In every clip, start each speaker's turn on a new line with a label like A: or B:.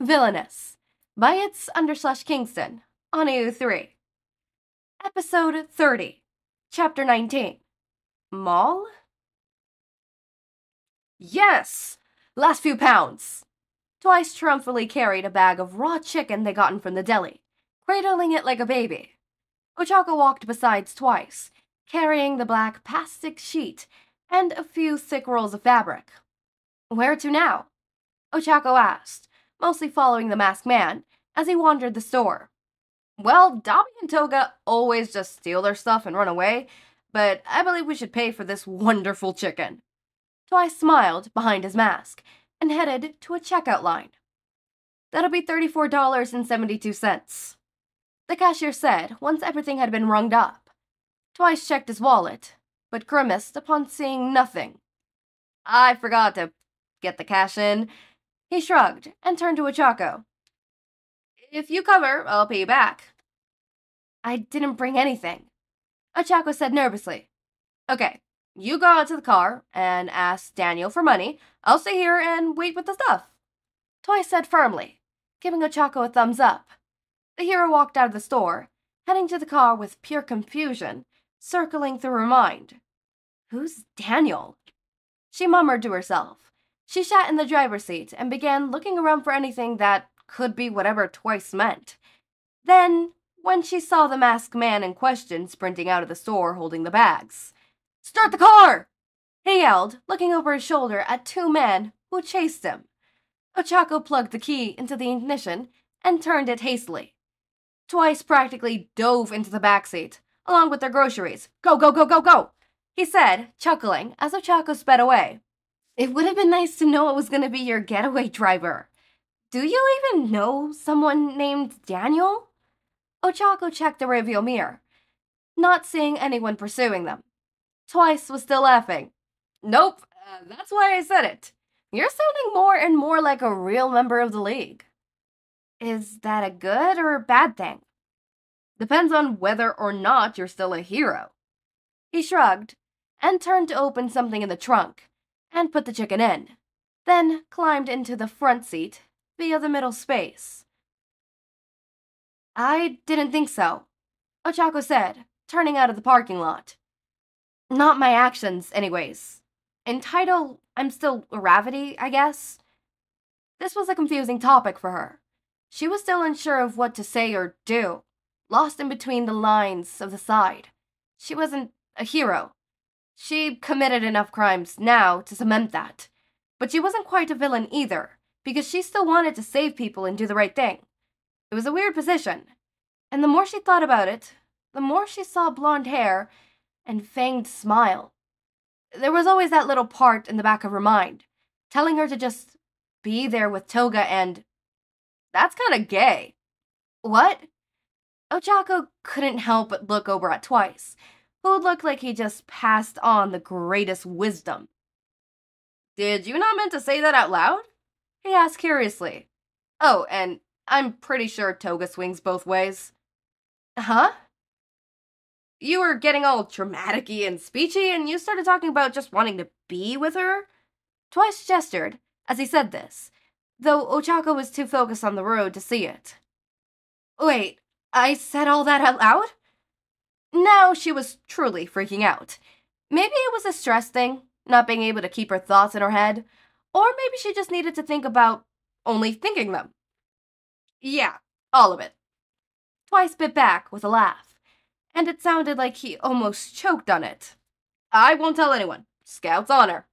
A: Villainous by its_Kingston on AU3. Episode 30, Chapter 19. Mall? Yes! Last few pounds! Twice triumphantly carried a bag of raw chicken they gotten from the deli, cradling it like a baby. Ochako walked besides Twice, carrying the black plastic sheet and a few thick rolls of fabric. Where to now? Ochako asked, mostly following the masked man as he wandered the store. Well, Dobby and Toga always just steal their stuff and run away, but I believe we should pay for this wonderful chicken. Twice smiled behind his mask and headed to a checkout line. That'll be $34.72. The cashier said once everything had been runged up. Twice checked his wallet, but grimaced upon seeing nothing. I forgot to get the cash in. He shrugged and turned to Ochako. If you cover, I'll pay you back. I didn't bring anything, Ochako said nervously. Okay, you go out to the car and ask Daniel for money. I'll stay here and wait with the stuff. Twice said firmly, giving Ochako a thumbs up. The hero walked out of the store, heading to the car with pure confusion, circling through her mind. Who's Daniel? She murmured to herself. She sat in the driver's seat and began looking around for anything that could be whatever Twice meant. Then, when she saw the masked man in question sprinting out of the store holding the bags. Start the car! He yelled, looking over his shoulder at two men who chased him. Ochako plugged the key into the ignition and turned it hastily. Twice practically dove into the backseat, along with their groceries. Go, go, go, go, go! He said, chuckling as Ochako sped away. It would have been nice to know it was going to be your getaway driver. Do you even know someone named Daniel? Ochako checked the rearview mirror, not seeing anyone pursuing them. Twice was still laughing. Nope, that's why I said it. You're sounding more and more like a real member of the League. Is that a good or bad thing? Depends on whether or not you're still a hero. He shrugged and turned to open something in the trunk and put the chicken in, then climbed into the front seat via the middle space. I didn't think so, Ochako said, turning out of the parking lot. Not my actions, anyways. In title, I'm still Ravity, I guess. This was a confusing topic for her. She was still unsure of what to say or do, lost in between the lines of the side. She wasn't a hero. She committed enough crimes now to cement that. But she wasn't quite a villain either, because she still wanted to save people and do the right thing. It was a weird position, and the more she thought about it, the more she saw blonde hair and fanged smile. There was always that little part in the back of her mind, telling her to just be there with Toga and... That's kinda gay. What? Ochako couldn't help but look over at Twice, who looked like he just passed on the greatest wisdom. Did you not meant to say that out loud? He asked curiously. Oh, and I'm pretty sure Toga swings both ways. Huh? You were getting all dramatic-y and speechy, and you started talking about just wanting to be with her? Twice gestured as he said this, though Ochako was too focused on the road to see it. Wait, I said all that out loud? Now she was truly freaking out. Maybe it was a stress thing, not being able to keep her thoughts in her head, or maybe she just needed to think about only thinking them. Yeah, all of it. Twice bit back with a laugh, and it sounded like he almost choked on it. I won't tell anyone. Scout's honor.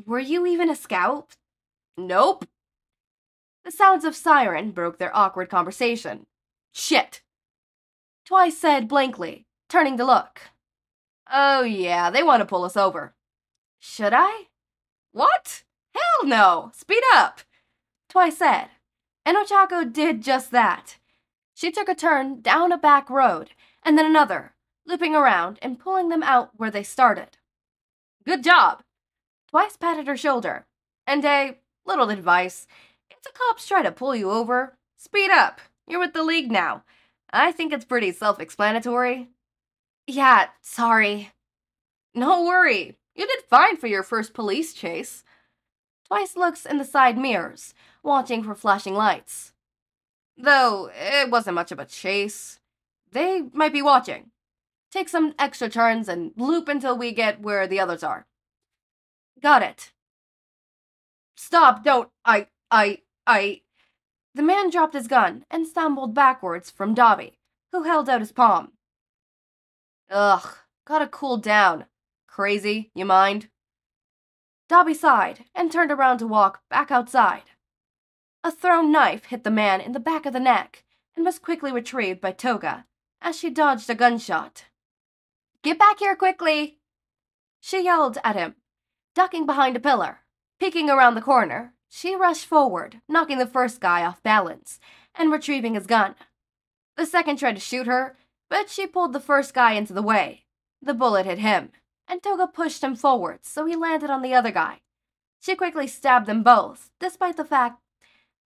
A: Were you even a scout? Nope. The sounds of siren broke their awkward conversation. Shit. Twice said blankly, turning to look. Oh yeah, they want to pull us over. Should I? What? Hell no! Speed up! Twice said, and Ochako did just that. She took a turn down a back road, and then another, looping around and pulling them out where they started. Good job! Twice patted her shoulder, and a little advice. If the cops try to pull you over, speed up. You're with the League now. I think it's pretty self-explanatory. Yeah, sorry. No worry. You did fine for your first police chase. Twice looks in the side mirrors, watching for flashing lights. Though it wasn't much of a chase. They might be watching. Take some extra turns and loop until we get where the others are. Got it. Stop, don't, The man dropped his gun and stumbled backwards from Dobby, who held out his palm. Ugh, gotta cool down. Crazy, you mind? Dobby sighed and turned around to walk back outside. A thrown knife hit the man in the back of the neck and was quickly retrieved by Toga as she dodged a gunshot. Get back here quickly! She yelled at him, ducking behind a pillar. Peeking around the corner, she rushed forward, knocking the first guy off balance and retrieving his gun. The second tried to shoot her, but she pulled the first guy into the way. The bullet hit him, and Toga pushed him forward so he landed on the other guy. She quickly stabbed them both, despite the fact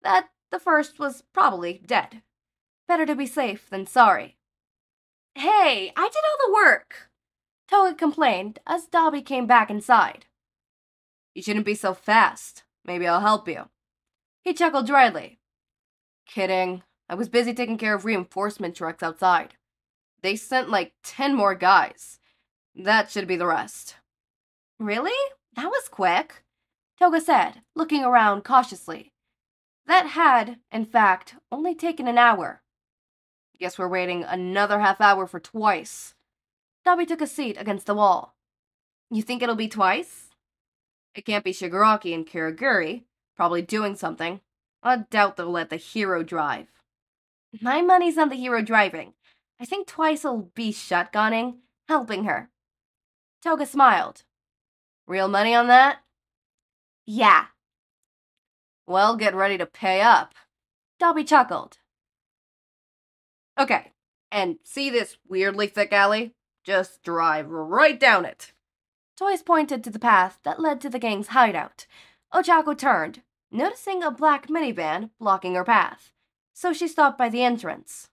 A: that the first was probably dead. Better to be safe than sorry. Hey, I did all the work, Toga complained as Dobby came back inside. You shouldn't be so fast. Maybe I'll help you. He chuckled dryly. Kidding. I was busy taking care of reinforcement trucks outside. They sent like 10 more guys. That should be the rest. Really? That was quick, Toga said, looking around cautiously. That had, in fact, only taken an hour. Guess we're waiting another half hour for Twice. Dobby took a seat against the wall. You think it'll be Twice? It can't be Shigaraki and Kiriguri, probably doing something. I doubt they'll let the hero drive. My money's on the hero driving. I think Twice'll be shotgunning, helping her. Toga smiled. Real money on that? Yeah. Well, get ready to pay up. Dobby chuckled. Okay, and see this weirdly thick alley? Just drive right down it. Twice pointed to the path that led to the gang's hideout. Ochako turned, noticing a black minivan blocking her path, so she stopped by the entrance.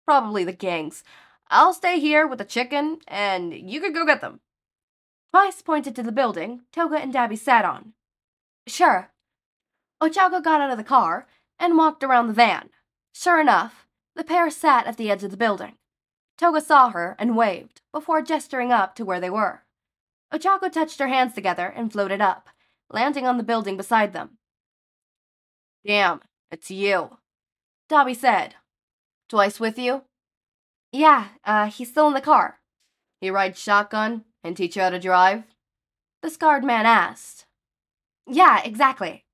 A: Probably the gang's. I'll stay here with the chicken, and you could go get them. Twice pointed to the building Toga and Dabby sat on. Sure. Ochako got out of the car and walked around the van. Sure enough, the pair sat at the edge of the building. Toga saw her and waved, before gesturing up to where they were. Ochako touched her hands together and floated up, landing on the building beside them. Damn, it's you, Dobby said. Twice with you? Yeah, he's still in the car. He rides shotgun and teach you how to drive? The scarred man asked. Yeah, exactly.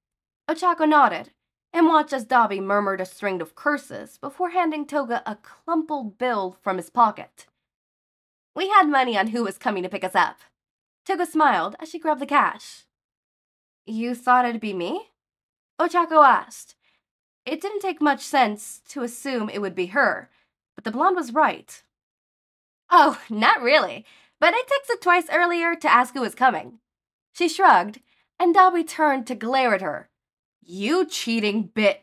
A: Ochako nodded and watched as Dobby murmured a string of curses before handing Toga a crumpled bill from his pocket. We had money on who was coming to pick us up. Toga smiled as she grabbed the cash. You thought it'd be me? Ochako asked. It didn't take much sense to assume it would be her, but the blonde was right. Oh, not really, but I texted Twice earlier to ask who was coming. She shrugged, and Dobby turned to glare at her. You cheating bit.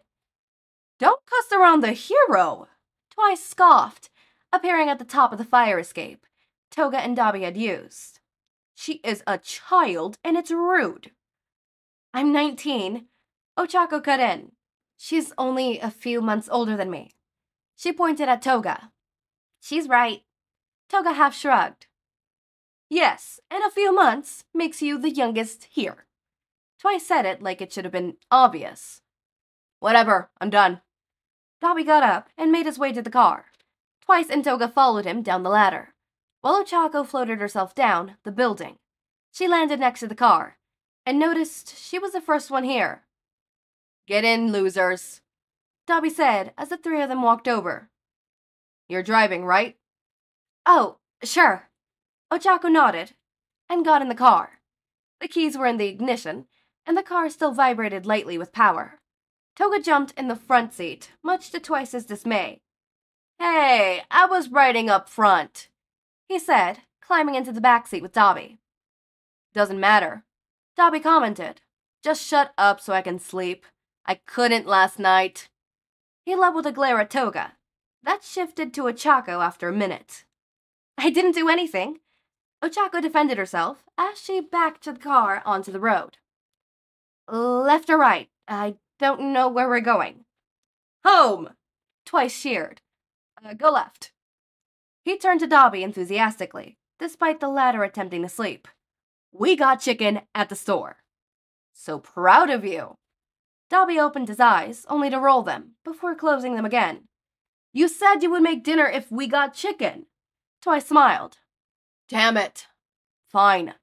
A: Don't cuss around the hero, Twice scoffed, appearing at the top of the fire escape Toga and Dobby had used. She is a child, and it's rude. I'm 19. Ochako cut in. She's only a few months older than me. She pointed at Toga. She's right. Toga half shrugged. Yes, and a few months makes you the youngest here. Twice said it like it should have been obvious. Whatever, I'm done. Dobby got up and made his way to the car. Twice and Toga followed him down the ladder, while Ochako floated herself down the building. She landed next to the car, and noticed she was the first one here. Get in, losers, Dobby said as the three of them walked over. You're driving, right? Oh, sure. Ochako nodded and got in the car. The keys were in the ignition, and the car still vibrated lightly with power. Toga jumped in the front seat, much to Twice's dismay. Hey, I was riding up front, he said, climbing into the back seat with Dobby. Doesn't matter, Dobby commented. Just shut up so I can sleep. I couldn't last night. He leveled a glare at Toga. That shifted to Ochako after a minute. I didn't do anything. Ochako defended herself as she backed the car onto the road. Left or right? I don't know where we're going. Home! Twice cheered. Go left. He turned to Dobby enthusiastically, despite the latter attempting to sleep. We got chicken at the store. So proud of you. Dobby opened his eyes, only to roll them, before closing them again. You said you would make dinner if we got chicken. Twice smiled. Damn it. Fine.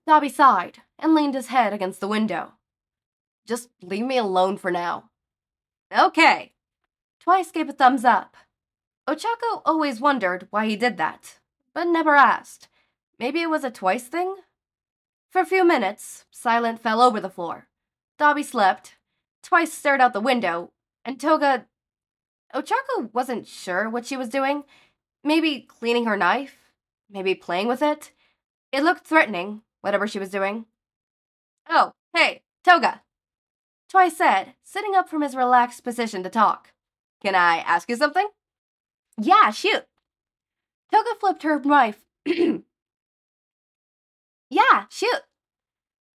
A: Dobby sighed and leaned his head against the window. Just leave me alone for now. Okay. Twice gave a thumbs up. Ochako always wondered why he did that, but never asked. Maybe it was a Twice thing? For a few minutes, silence fell over the floor. Dobby slept. Twice stared out the window, and Toga... Ochako wasn't sure what she was doing. Maybe cleaning her knife? Maybe playing with it? It looked threatening, whatever she was doing. Oh, hey, Toga. Twice said, sitting up from his relaxed position to talk. Can I ask you something? Yeah, shoot. Toga flipped her knife. Yeah, shoot.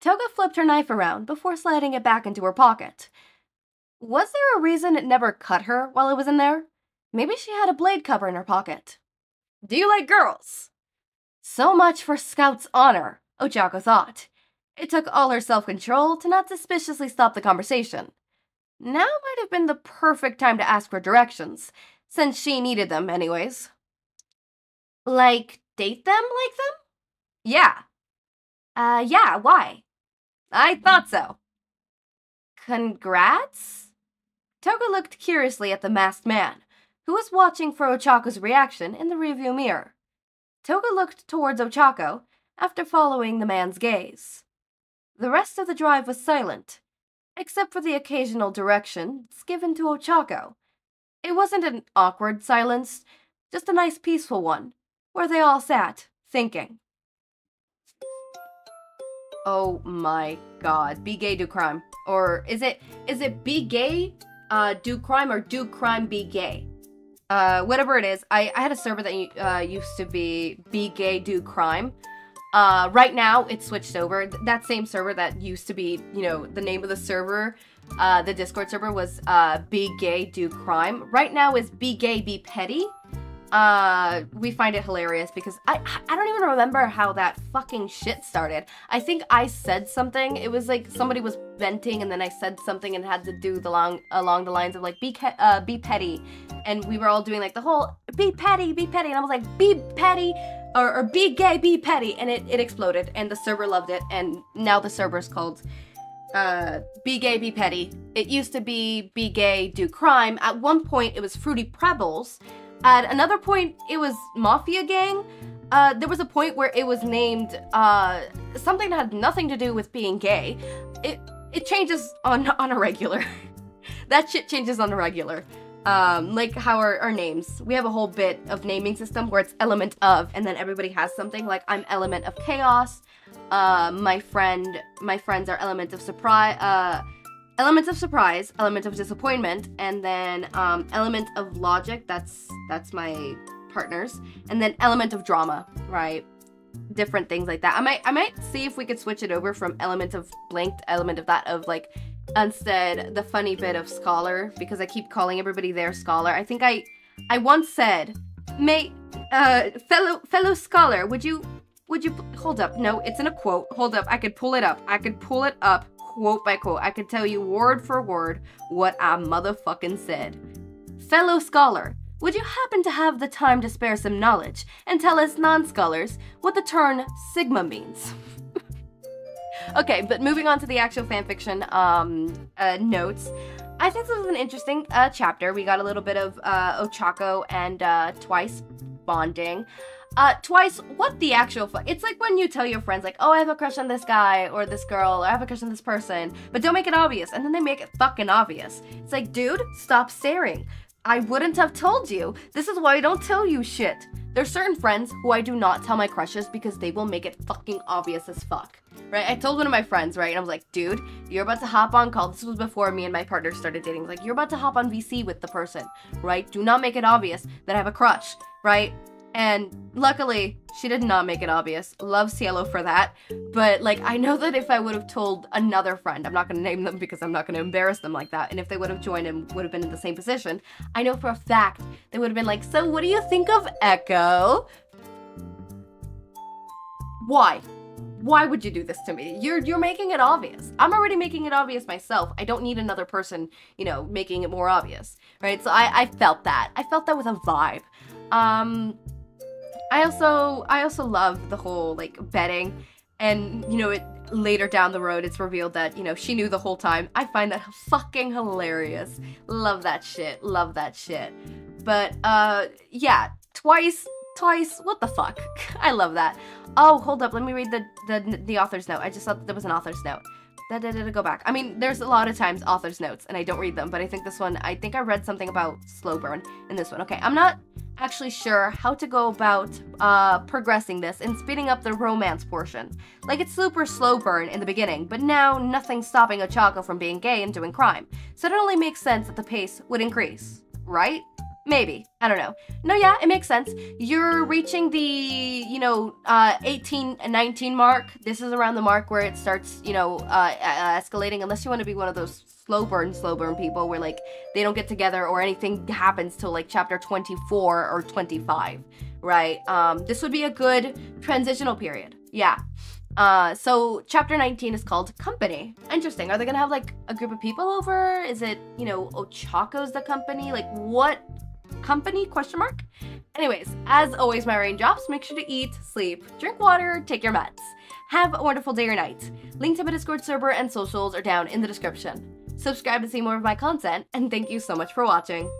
A: Toga flipped her knife around before sliding it back into her pocket. Was there a reason it never cut her while it was in there? Maybe she had a blade cover in her pocket. Do you like girls? So much for Scout's honor, Ochako thought. It took all her self-control to not suspiciously stop the conversation. Now might have been the perfect time to ask for directions, since she needed them anyways. Like, date them like them? Yeah. Yeah, why? I thought so. Congrats? Toga looked curiously at the masked man, who was watching for Ochako's reaction in the rearview mirror. Toga looked towards Ochako after following the man's gaze. The rest of the drive was silent, except for the occasional directions given to Ochako. It wasn't an awkward silence, just a nice peaceful one, where they all sat, thinking. Oh my god, be gay, do crime. Or is it be gay, do crime, or do crime, be gay? Whatever it is, I had a server that used to be gay, do crime. Right now, it's switched over. That same server that used to be, the name of the server, the Discord server was be gay, do crime. Right now is be gay, be petty. We find it hilarious because I don't even remember how that fucking shit started. I think I said something. It was like somebody was venting and then I said something and had to do along the lines of like be petty, and we were all doing like the whole be petty, and I was like be petty or be gay, be petty, and it exploded and the server loved it, and now the server is called be gay, be petty. It used to be gay, do crime. At one point it was Fruity Pebbles. At another point, it was Mafia Gang. There was a point where it was named something that had nothing to do with being gay. It changes on a regular. That shit changes on a regular. Like how our names. We have a whole bit of naming system where it's element of, and then everybody has something. Like I'm element of chaos. My friends are element of surprise. Element of surprise, element of disappointment, and then element of logic, that's my partner's, and then element of drama, right? Different things like that. I might see if we could switch it over from element of blank to element of that, of like instead the funny bit of scholar, because I keep calling everybody their scholar. I think I once said, fellow scholar, would you hold up, no, it's in a quote, hold up, I could pull it up quote by quote. I could tell you word for word what I motherfucking said. Fellow scholar, would you happen to have the time to spare some knowledge and tell us non-scholars what the term sigma means? Okay, but moving on to the actual fanfiction notes. I think this was an interesting chapter. We got a little bit of Ochako and Twice bonding. Twice, what the actual fuck? It's like when you tell your friends, like, oh, I have a crush on this guy or this girl, or I have a crush on this person, but don't make it obvious, and then they make it fucking obvious. It's like, dude, stop staring. I wouldn't have told you. This is why I don't tell you shit. There's certain friends who I do not tell my crushes because they will make it fucking obvious as fuck. Right? I told one of my friends, right, and I was like, dude, you're about to hop on call. This was before me and my partner started dating. I was like, you're about to hop on VC with the person, right? Do not make it obvious that I have a crush, right? And luckily, she did not make it obvious. Love Cielo for that. But, like, I know that if I would have told another friend, I'm not going to name them because I'm not going to embarrass them like that, and if they would have joined and would have been in the same position, I know for a fact they would have been like, so what do you think of Echo? Why? Why would you do this to me? You're making it obvious. I'm already making it obvious myself. I don't need another person, you know, making it more obvious, right? So I felt that. I felt that with a vibe. I also love the whole, like, betting, and, you know, it later down the road, it's revealed that, you know, she knew the whole time. I find that fucking hilarious. Love that shit. Love that shit. But, yeah, twice, what the fuck? I love that. Oh, hold up, let me read the author's note. I just thought there was an author's note. Go back. I mean, there's a lot of times author's notes, and I don't read them, but I think this one, I think I read something about slow burn in this one. Okay, I'm not actually sure how to go about progressing this and speeding up the romance portion. Like, it's super slow burn in the beginning, but now nothing's stopping Ochako from being gay and doing crime. So it only makes sense that the pace would increase, right? Maybe. I don't know. No, yeah, it makes sense. You're reaching the, you know, 18 and 19 mark. This is around the mark where it starts, you know, escalating, unless you want to be one of those slow burn people where, like, they don't get together or anything happens till, like, chapter 24 or 25, right? This would be a good transitional period. Yeah. So chapter 19 is called Company. Interesting. Are they gonna have, like, a group of people over? Is it, you know, Ochako's the company? Like, what company? Question mark? Anyways, as always, my raindrops, make sure to eat, sleep, drink water, take your meds. Have a wonderful day or night. Link to my Discord server and socials are down in the description. Subscribe to see more of my content, and thank you so much for watching.